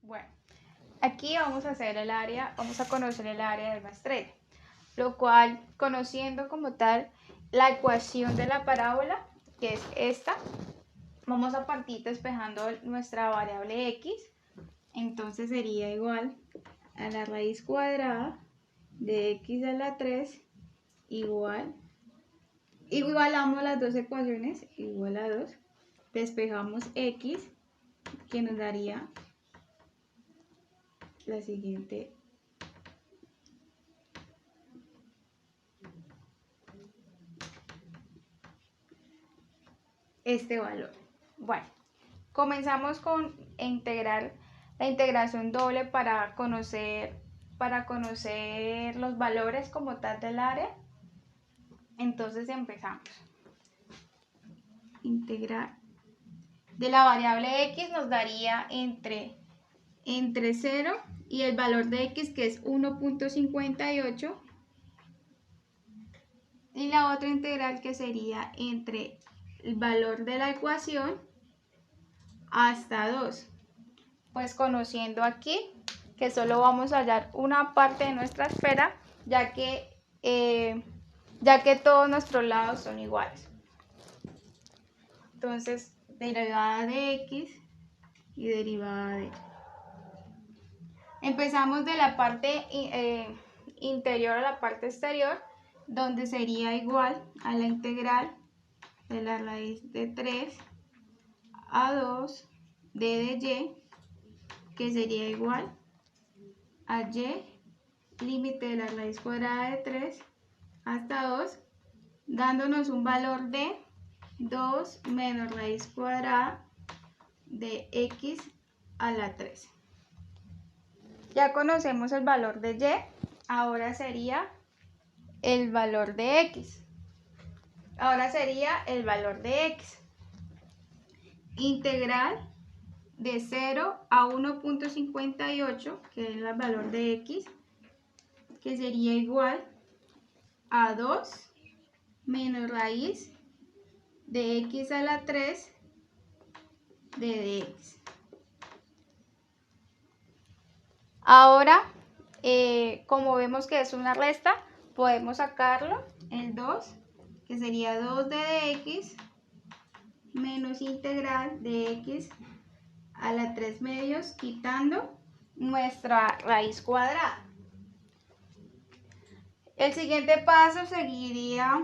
Bueno, aquí vamos a hacer el área, vamos a conocer el área de la estrella, lo cual, conociendo como tal la ecuación de la parábola, que es esta, vamos a partir despejando nuestra variable x. Entonces sería igual a la raíz cuadrada de x a la 3 igualamos las dos ecuaciones, igual a 2, despejamos x, que nos daría la siguiente valor. Bueno, comenzamos con integrar la integración doble para conocer los valores como tal del área. Entonces empezamos. Integrar de la variable x nos daría entre 0 y el valor de x, que es 1.58, y la otra integral que sería entre el valor de la ecuación hasta 2. Pues conociendo aquí que solo vamos a hallar una parte de nuestra esfera, ya que todos nuestros lados son iguales. Entonces, derivada de x y derivada de y. Empezamos de la parte interior a la parte exterior, donde sería igual a la integral de la raíz de 3 a 2 d de y, que sería igual a y, límite de la raíz cuadrada de 3 hasta 2, dándonos un valor de 2 menos raíz cuadrada de x a la 3. Ya conocemos el valor de y, ahora sería el valor de x. Ahora sería el valor de x. Integral de 0 a 1.58, que es el valor de x, que sería igual a 2 menos raíz de x a la 3 de dx. Ahora, como vemos que es una resta, podemos sacarlo, el 2, que sería 2 de dx menos integral de x a la 3 medios, quitando nuestra raíz cuadrada. El siguiente paso seguiría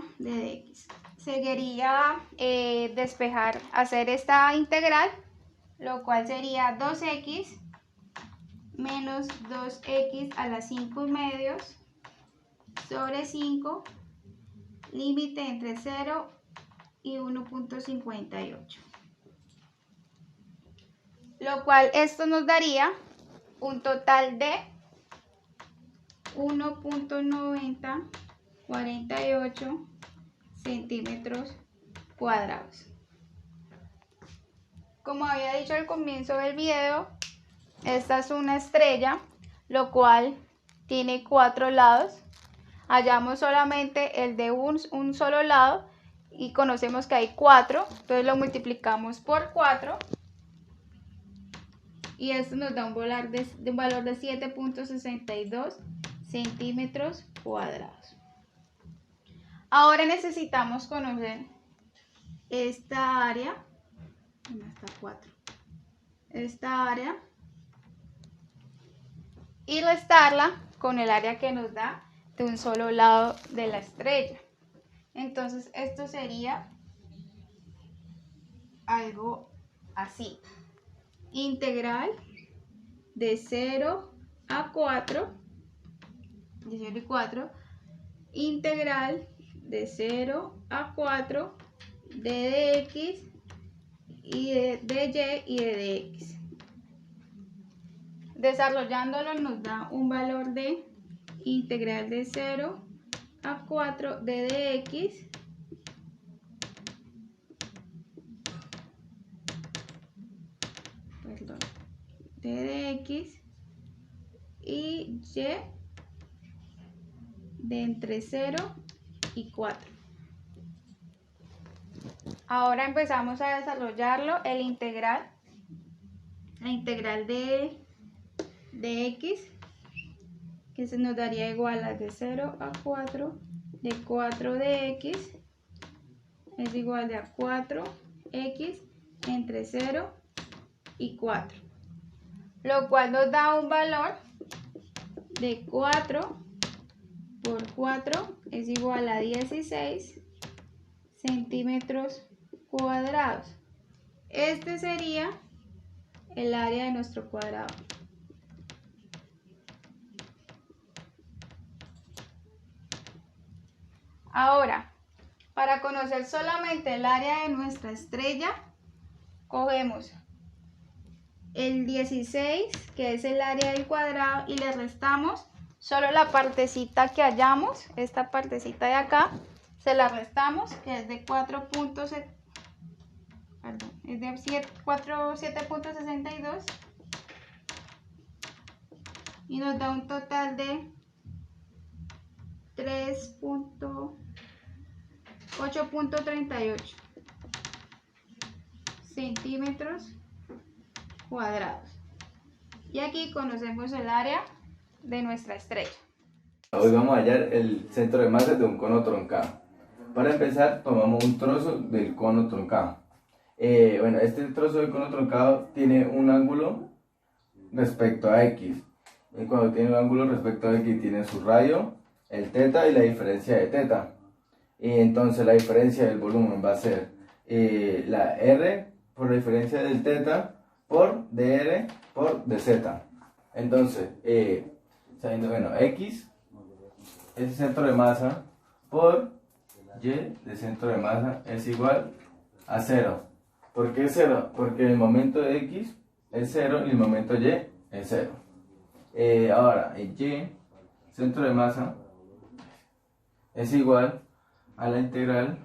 despejar, hacer esta integral, lo cual sería 2x menos 2x a la 5 medios sobre 5, límite entre 0 y 1.58. Lo cual esto nos daría un total de 1.9048 centímetros cuadrados. Como había dicho al comienzo del video, esta es una estrella, lo cual tiene 4 lados. Hallamos solamente el de un solo lado y conocemos que hay 4, entonces lo multiplicamos por 4 y esto nos da un valor de 7.62 centímetros cuadrados. Ahora necesitamos conocer esta área, y restarla con el área que nos da de un solo lado de la estrella. Entonces esto sería algo así. Integral de 0 a 4, de 0 y 4, integral de 0 a 4 de dx y de y y de dx. Desarrollándolo nos da un valor de integral de 0 a 4 de dx de dx y de entre 0 y 4. Ahora empezamos a desarrollarlo, la integral de de x, que se nos daría igual a de 0 a 4, de 4 de x es igual a 4x entre 0 y 4, lo cual nos da un valor de 4 por 4 es igual a 16 centímetros cuadrados. Este sería el área de nuestro cuadrado. Ahora, para conocer solamente el área de nuestra estrella, cogemos el 16, que es el área del cuadrado, y le restamos solo la partecita que hallamos, esta partecita de acá, se la restamos, que es de 7.62 y nos da un total de 8.38 centímetros cuadrados. Y aquí conocemos el área de nuestra estrella. Hoy vamos a hallar el centro de masa de un cono truncado. Para empezar, tomamos un trozo del cono truncado. Bueno, este trozo del cono truncado tiene un ángulo respecto a X. Y cuando tiene un ángulo respecto a X, tiene su radio, el teta y la diferencia de teta. Y entonces la diferencia del volumen va a ser la R por la diferencia del teta por dr por dz. Entonces, sabiendo, bueno, X es centro de masa por Y de centro de masa es igual a 0. ¿Por qué 0? Porque el momento de X es 0 y el momento Y es 0. Ahora, el Y, centro de masa, es igual a la integral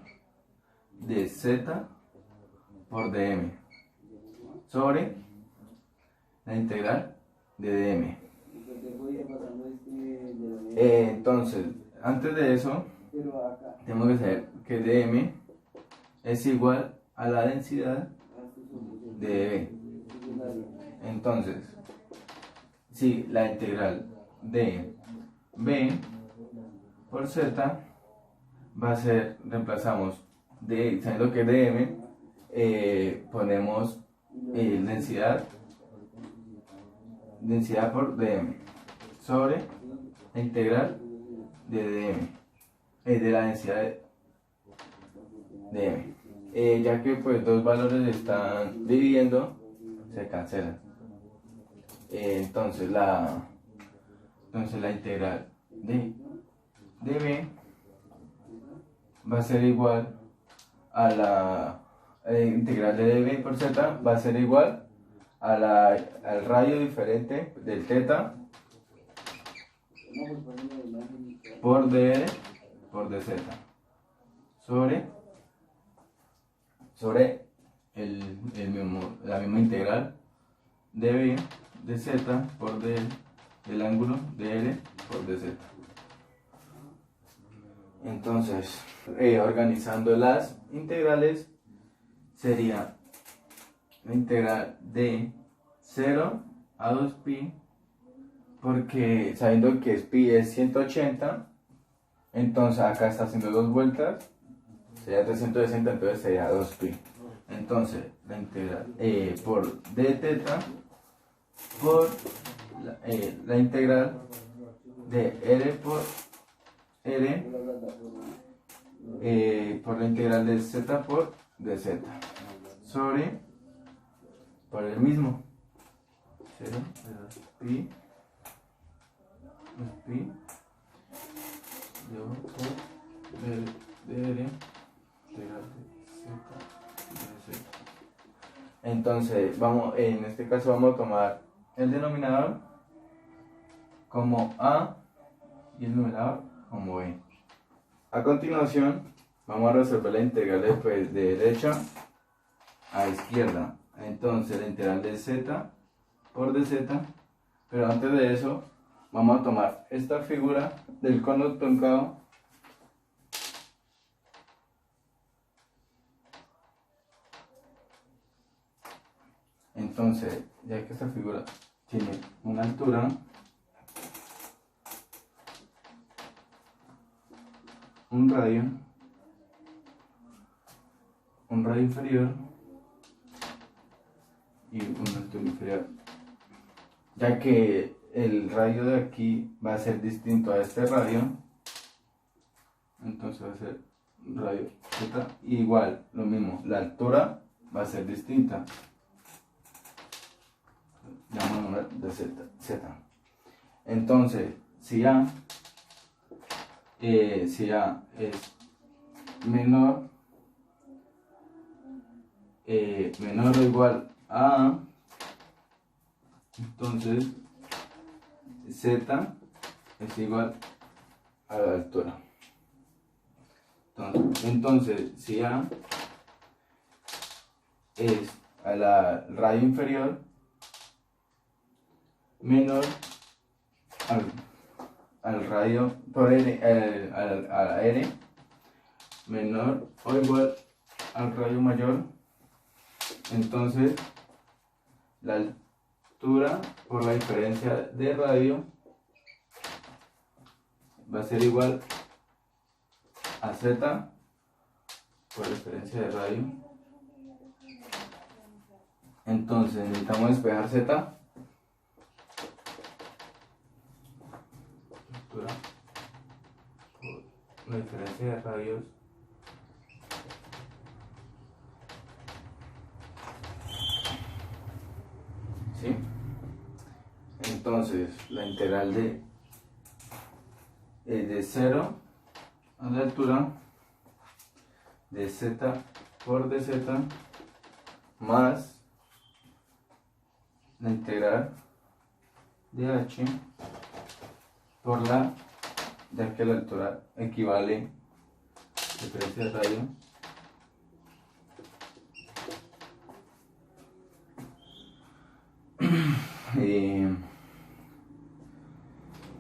de Z por dm sobre la integral de dm. Entonces, antes de eso, tenemos que saber que dm es igual a la densidad de B. Entonces, si la integral de B por Z va a ser, reemplazamos sabiendo que dm, ponemos densidad por dm sobre la integral de dm, de la densidad de dm. Ya que pues dos valores están dividiendo, se cancelan. Entonces la integral de db va a ser igual a la integral de db por z, va a ser igual a al radio diferente del teta por dr por dz sobre la misma integral de b de z por del ángulo dr por dz. Entonces, organizando las integrales, sería la integral de 0 a 2pi, porque sabiendo que pi es 180, entonces acá está haciendo dos vueltas, sería 360, entonces sería 2pi. Entonces, la integral por d teta por la integral de r por r por la integral de z por dz sobre por el mismo 0 pi por dr integral de z. Entonces vamos, en este caso vamos a tomar el denominador como a y el numerador como b. A continuación vamos a resolver la integral después de derecha a izquierda. Entonces la integral de z por dz, pero antes de eso vamos a tomar esta figura del cono truncado Entonces, ya que esta figura tiene una altura, un radio inferior y una altura inferior, ya que el radio de aquí va a ser distinto a este radio, entonces va a ser radio Z, igual lo mismo, la altura va a ser distinta, llamémosla de Z. Entonces si A es menor o igual a A, entonces Z es igual a la altura. Entonces si A es a la radio inferior menor al radio por N, a la N menor o igual al radio mayor, entonces la altura por la diferencia de radio va a ser igual a Z por diferencia de radio. Entonces necesitamos despejar Z, altura por la diferencia de radios ¿sí? Entonces la integral de 0 a la altura de Z por dz más la integral de h por la, ya que la altura equivale a diferencia de radio,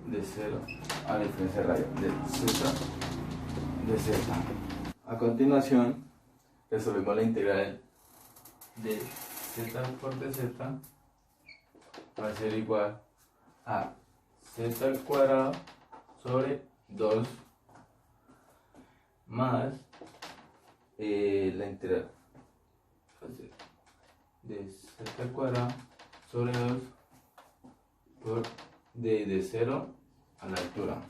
de 0 a la diferencia de radio de z. A continuación resolvemos la integral de z por dz, va a ser igual a z al cuadrado sobre 2 más la integral de z al cuadrado sobre 2 por de 0 a la altura.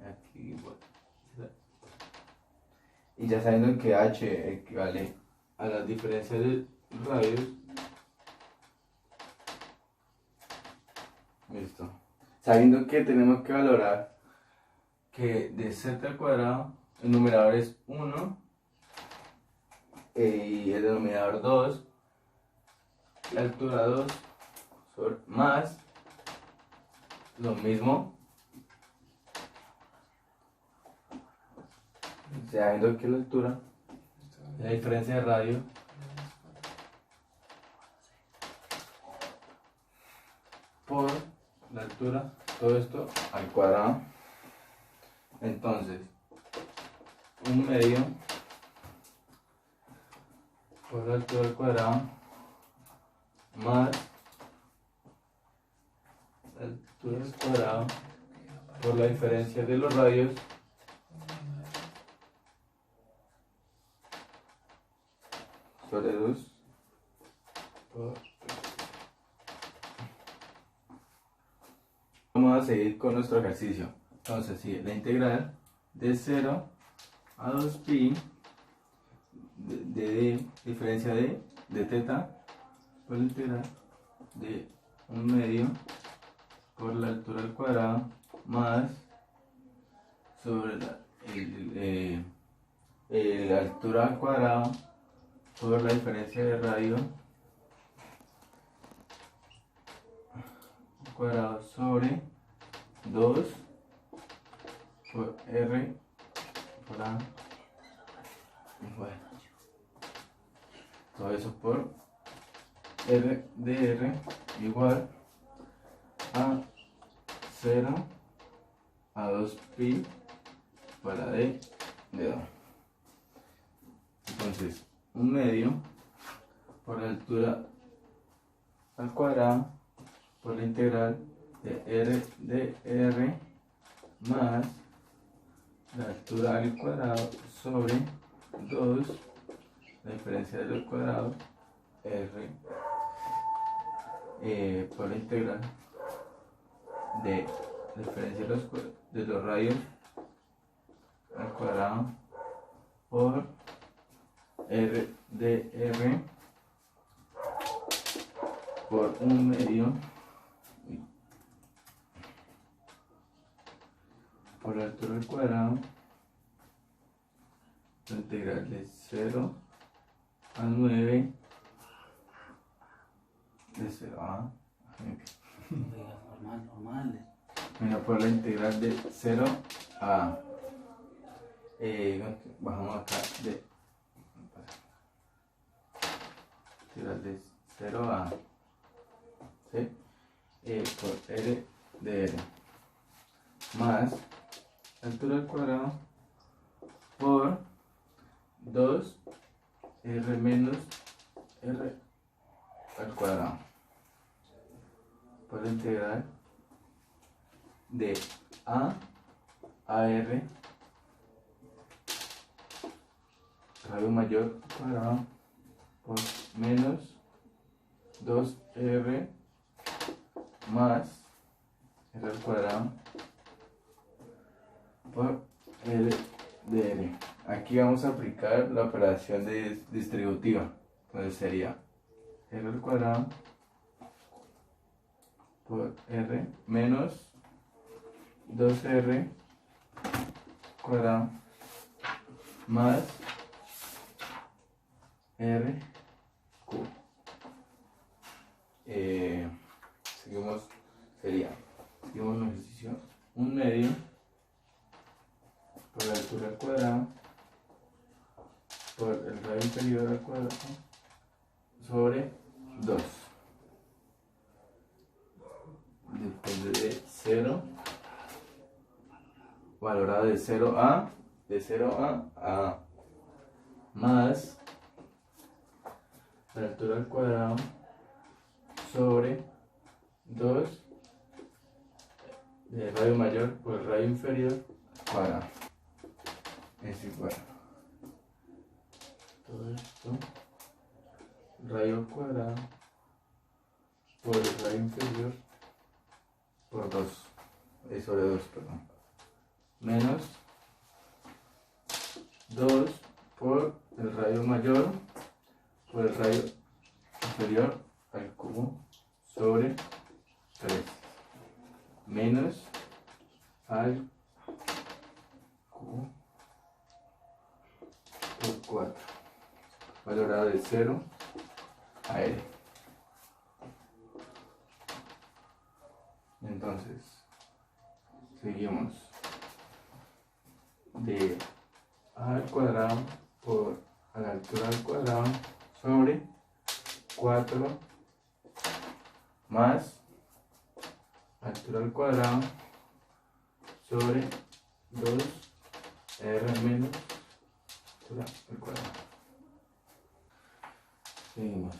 Aquí igual. Y ya sabiendo que h equivale a las diferencias de radios, listo. Sabiendo que tenemos que valorar que de z al cuadrado el numerador es 1 y el denominador 2, la altura 2 sobre, más lo mismo, sabiendo que la altura es la diferencia de radio por la altura, todo esto al cuadrado. Entonces 1/2 por la altura al cuadrado más la altura al cuadrado por la diferencia de los radios sobre 2 por... Vamos a seguir con nuestro ejercicio. Entonces, sí, la integral de 0 a 2pi de diferencia de teta por la integral de 1/2 por la altura al cuadrado más sobre la altura al cuadrado por la diferencia de radio al cuadrado sobre 2 por r por a, bueno, todo eso por r de r igual a 0 a 2pi para d de 2. Entonces 1/2 por la altura al cuadrado por la integral de R de R más la altura al cuadrado sobre 2 la diferencia del cuadrado R por la integral de la diferencia de los radios al cuadrado por R de R por 1/2 por la altura al cuadrado, la integral de 0 a 9 de 0 a normal. mira, por la integral de 0 a bajamos acá de integral de 0 a ¿sí? Por R de R más altura al cuadrado por 2 R menos R al cuadrado por la integral de A R radio mayor cuadrado por menos 2R más R al cuadrado por L de R. Aquí vamos a aplicar la operación distributiva. Entonces sería R al cuadrado por R menos 2R cuadrado más R cubo. Seguimos un ejercicio 1/2 por la altura al cuadrado por el radio inferior al cuadrado sobre 2 depende de 0 valorado de 0 a más la altura al cuadrado sobre 2 del radio mayor por el radio inferior cuadrado es igual todo esto radio al cuadrado por el radio inferior por 2 sobre 2, perdón, menos 2 por el radio mayor por el radio inferior al cubo sobre 3 menos al cubo por 4 valorado de 0 a L. Entonces seguimos de A al cuadrado por a la altura al cuadrado sobre 4 más altura al cuadrado sobre 2 R menos altura al cuadrado. Seguimos.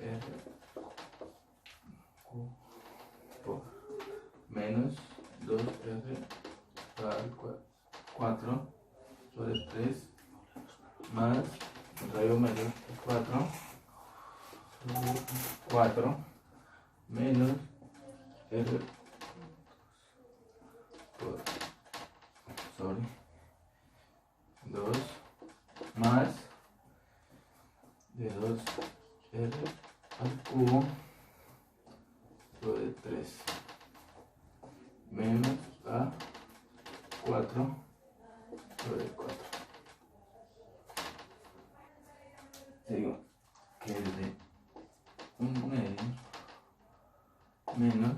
R por menos 2R al 4 sobre 3 más el radio mayor 4 sobre 4 menos R por sobre 2 más de 2 R al cubo sobre 3 menos a 4 sobre 4. Digo que es de 1/2 menos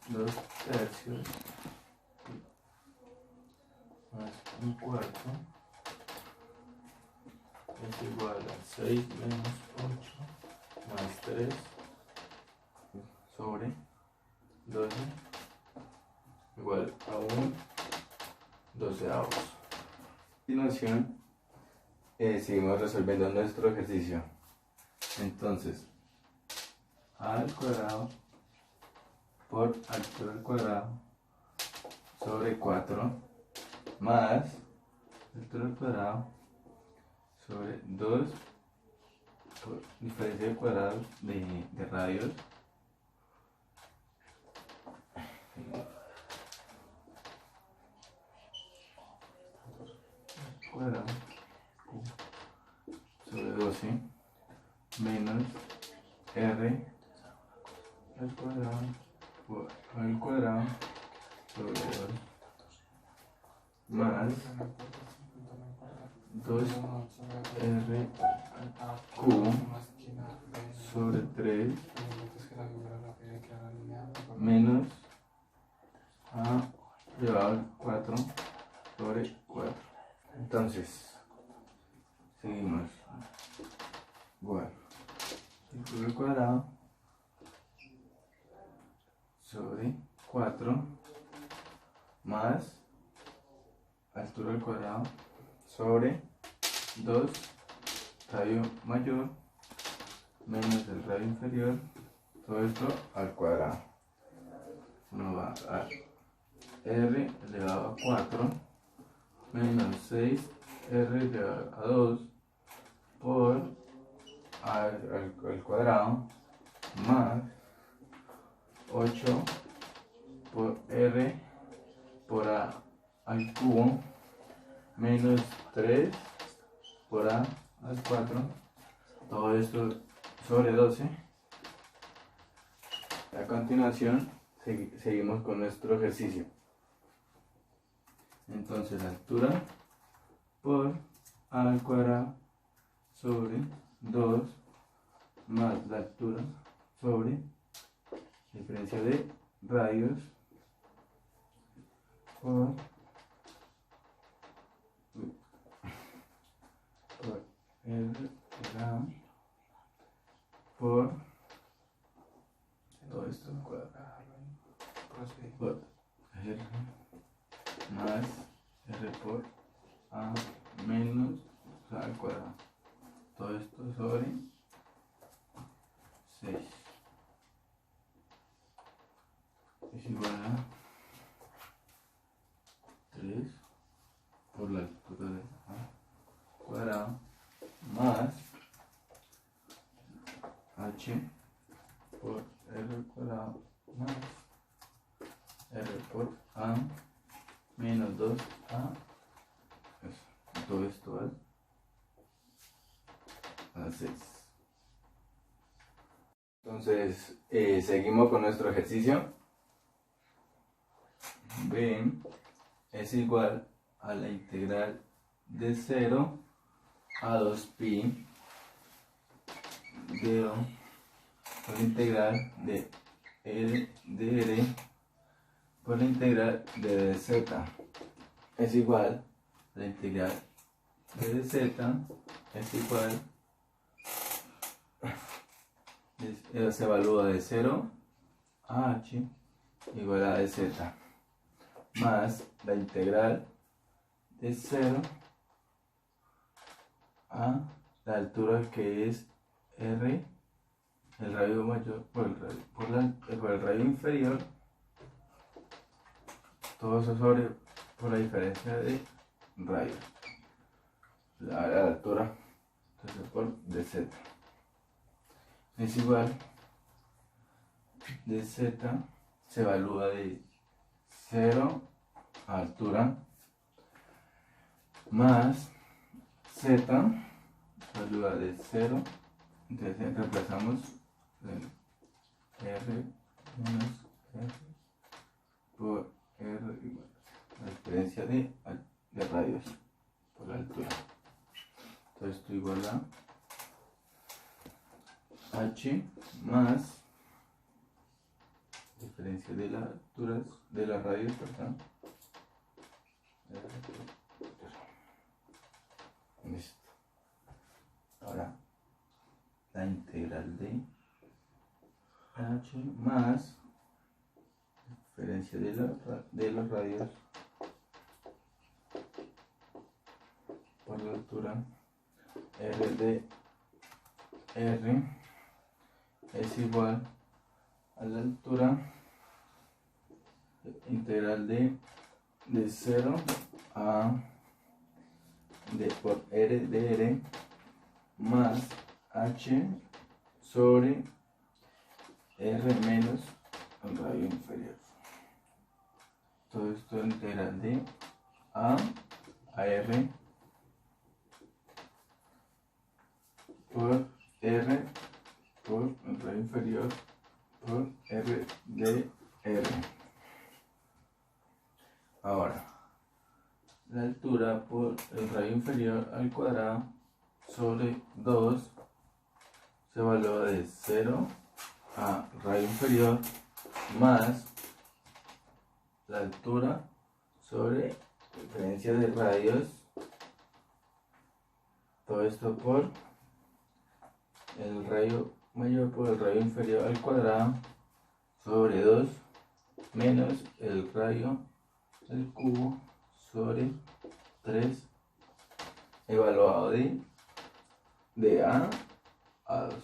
2/3 más 1/4 es igual a 6 menos 8 más 3 sobre 12 igual a 1 doceavos. A continuación, seguimos resolviendo nuestro ejercicio. Entonces, a al cuadrado por altura al cuadrado sobre 4 más altura al cuadrado sobre 2 por diferencia de cuadrados de radios cuadrado sobre 12 menos r al cuadrado por al cuadrado sobre 2 más 2r cubo sobre 3 menos a elevado al 4 sobre 4. Entonces, seguimos. Igual. Altura al cuadrado sobre 4 más altura al cuadrado sobre 2 radio mayor menos el radio inferior, todo esto al cuadrado. Uno va a r elevado a 4 menos 6 r elevado a 2 por al cuadrado más 8 por r por a al cubo menos 3 por a al 4, todo esto sobre 12. A continuación seguimos con nuestro ejercicio. Entonces la altura por a al cuadrado sobre 2 más la altura sobre diferencia de radios por r cuadrado por todo esto al cuadrado por r más r por a menos al cuadrado, todo esto sobre 6 es igual a 3 por la altura de a cuadrado más h por r cuadrado más r por a menos 2a, todo esto a 6. Entonces, seguimos con nuestro ejercicio. B es igual a la integral de 0 a 2pi de O por la integral de R de R por la integral de dz es igual a la integral de dz es igual se evalúa de 0 a h igual a dz más la integral de 0 a la altura que es r, el radio mayor por el radio inferior, todo eso sobre por la diferencia de radio, la altura, entonces por dz es igual dz se evalúa de 0 a altura más z se evalúa de 0, entonces reemplazamos el r menos r por r igual a la diferencia de radios por la altura, entonces esto igual a h más diferencia de las alturas de las radios, perdón. Listo. Ahora la integral de h más diferencia de los radios por la altura r de r es igual a la altura integral de 0 a d por r de r más h sobre r menos el radio inferior. Todo esto integral de a r por r por el radio inferior por r de r. Ahora, la altura por el radio inferior al cuadrado sobre 2 se evalúa de 0 a radio inferior más la altura sobre diferencia de radios, todo esto por el radio mayor por el radio inferior al cuadrado sobre 2 menos el radio al cubo sobre 3 evaluado de a 2.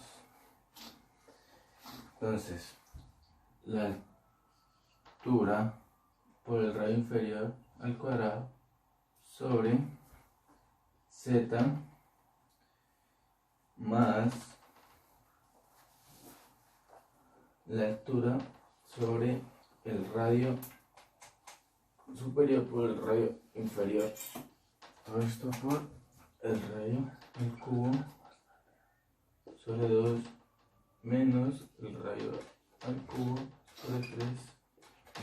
Entonces, la altura por el radio inferior al cuadrado sobre z más la altura sobre el radio superior por el radio inferior, todo esto por el radio al cubo sobre 2 menos el radio al cubo sobre 3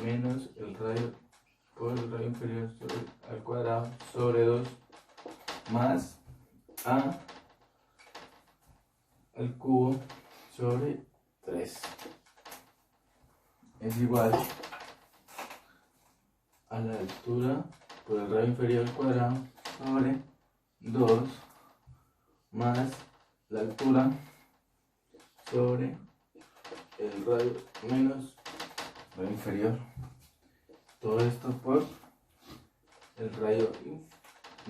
menos el radio por el radio inferior sobre al cuadrado sobre 2 más a al cubo sobre 3 es igual a la altura por el radio inferior al cuadrado sobre 2 más la altura sobre el radio menos radio inferior, todo esto por el radio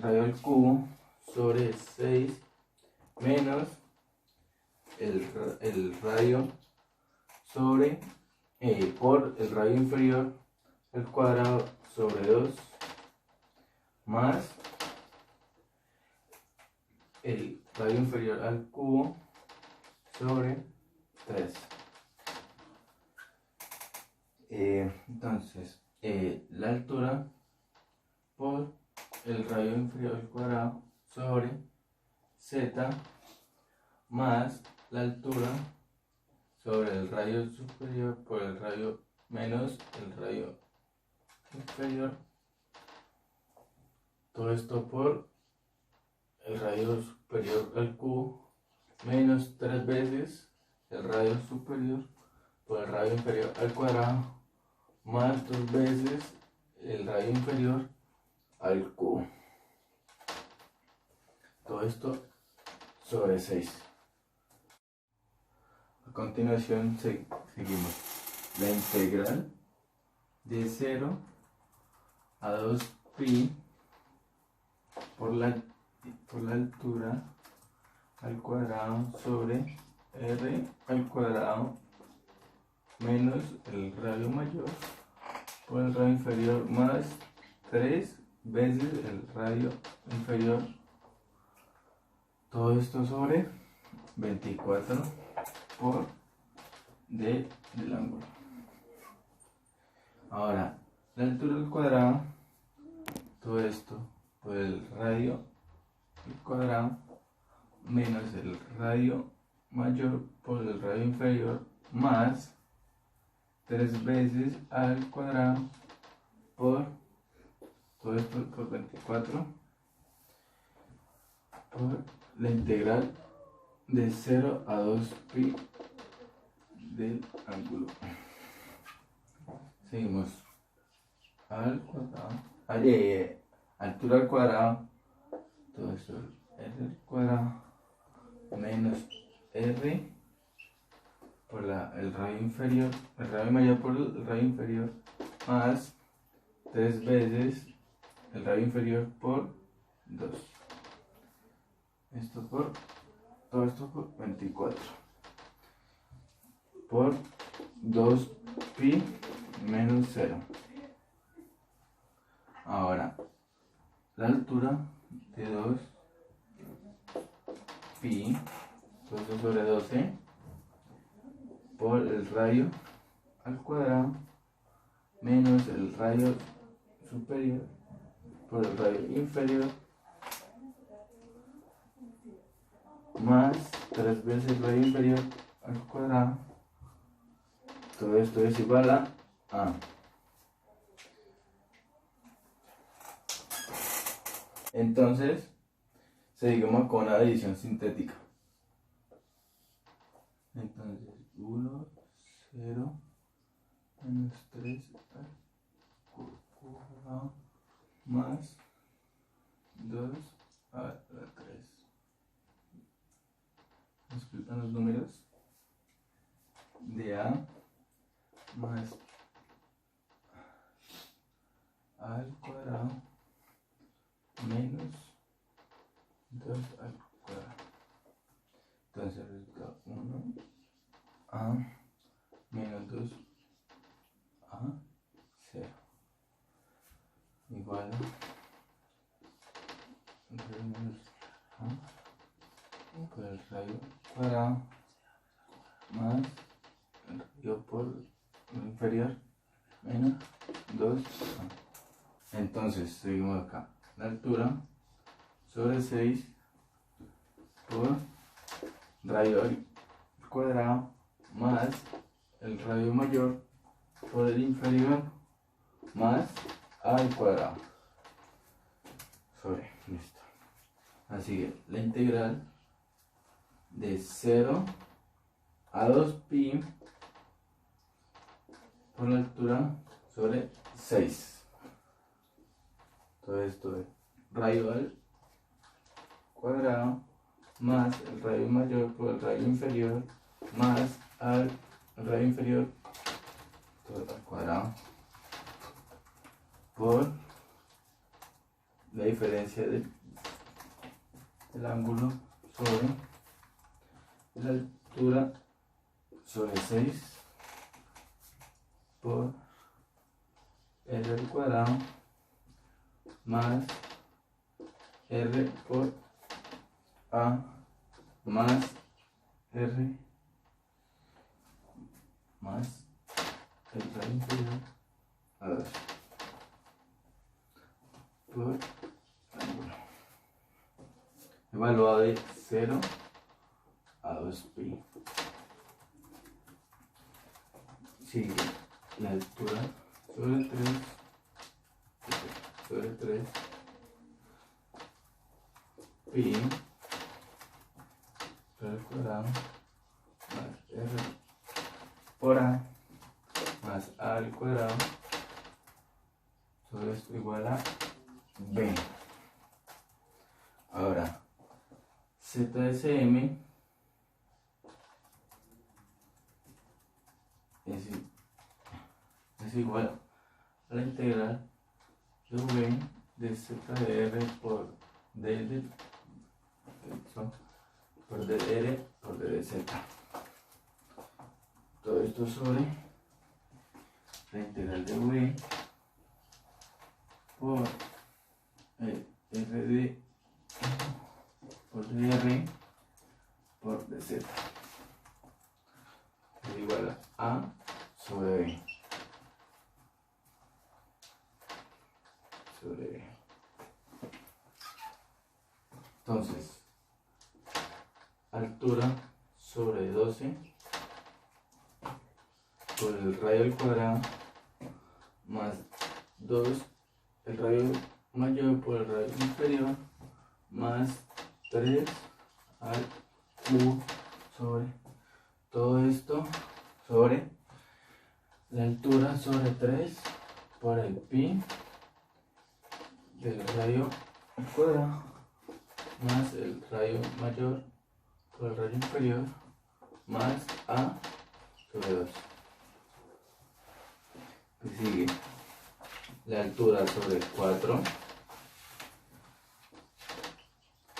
al cubo sobre 6 menos el radio sobre por el radio inferior al cuadrado sobre 2 más el radio inferior al cubo sobre 3. Entonces, la altura por el radio inferior al cuadrado sobre z más la altura sobre el radio superior por el radio menos el radio inferior, todo esto por el radio superior al cubo menos 3 veces el radio superior por el radio inferior al cuadrado más 2 veces el radio inferior al cubo, todo esto sobre 6. A continuación seguimos la integral de 0 a 2pi por la altura al cuadrado sobre r al cuadrado menos el radio mayor por el radio inferior más 3 veces el radio inferior, todo esto sobre 24 por d del ángulo. Ahora, la altura al cuadrado, todo esto por el radio al cuadrado menos el radio mayor por el radio inferior más 3 veces al cuadrado por todo esto por 24 por la integral de 0 a 2pi del ángulo. Seguimos al cuadrado, altura al cuadrado, todo esto r al cuadrado menos r por el radio inferior, el radio mayor por el radio inferior más 3 veces el radio inferior por 2. esto por, todo esto por 24, por 2pi menos 0. Ahora, la altura de 2pi, todo eso sobre 12, por el radio al cuadrado, menos el radio superior por el radio inferior, más 3 veces el radio inferior al cuadrado. Todo esto es igual a A. Entonces, seguimos con la división sintética. Entonces, 1, 0, menos 3 al cuadrado, más 2 a la 3. ¿Me explican los números? De A más A al cuadrado menos 2 al cuadrado. Entonces resulta 1A menos 2 a 0 igual a menos A por el radio cuadrado más el radio por el inferior menos 2a. Entonces seguimos acá, la altura sobre 6 por radio al cuadrado más el radio mayor por el inferior más a al cuadrado sobre, listo. Así que la integral de 0 a 2pi por la altura sobre 6. Todo esto es radio al cuadrado más el radio mayor por el radio inferior más al radio inferior todo al cuadrado por la diferencia del ángulo sobre la altura sobre 6 por r al cuadrado más r por a más r más el radio inferior a 2 por ángulo evaluado de 0 a 2pi. Sigue la altura sobre 3 pi por el cuadrado más r por a más a al cuadrado, todo esto igual a b. Ahora ZSM es igual a la integral de v de z de r por d de por d de r por d de z. Todo esto sobre la integral de v por r de por dr por dz es igual a sobre b sobre b. Entonces, altura sobre 12 por el radio al cuadrado más 2 el radio mayor por el radio inferior más 3 al cubo sobre todo esto sobre la altura sobre 3 por el pi del radio al cuadrado más el radio mayor por el radio inferior más a sobre 2. Y sigue la altura sobre 4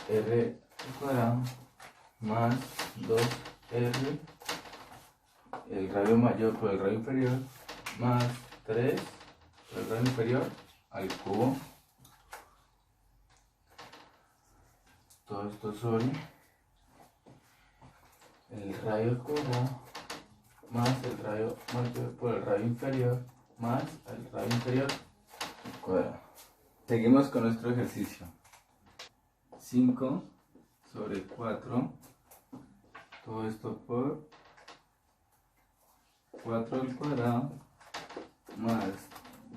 r cuadrado más 2R, el radio mayor por el radio inferior, más 3 por el radio inferior al cubo. Todo esto sobre el radio al cubo más el radio mayor por el radio inferior más el radio inferior al cuadrado. Seguimos con nuestro ejercicio. 5 sobre 4, todo esto por 4 al cuadrado más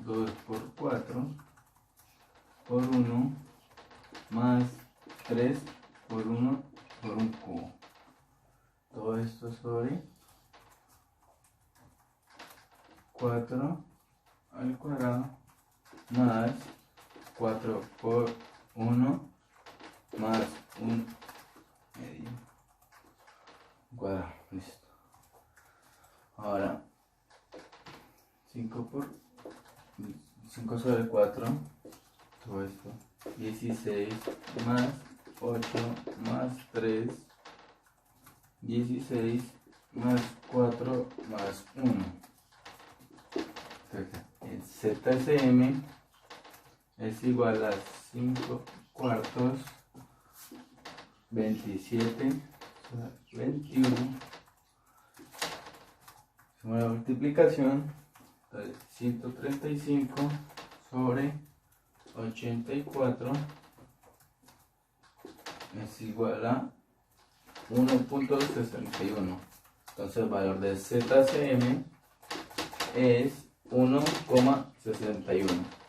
2 por 4 por 1 más 3 por 1 por un cubo. Todo esto sobre 4 al cuadrado más 4 por 1 más un medio cuadrado. Listo. Ahora 5 sobre 4, todo esto 16 más 8 más 3, 16 más 4 más 1. El ZSM es igual a 5 cuartos 27 21. Hacemos la multiplicación. 135 sobre 84 es igual a 1.61. Entonces el valor de ZCM es 1,61.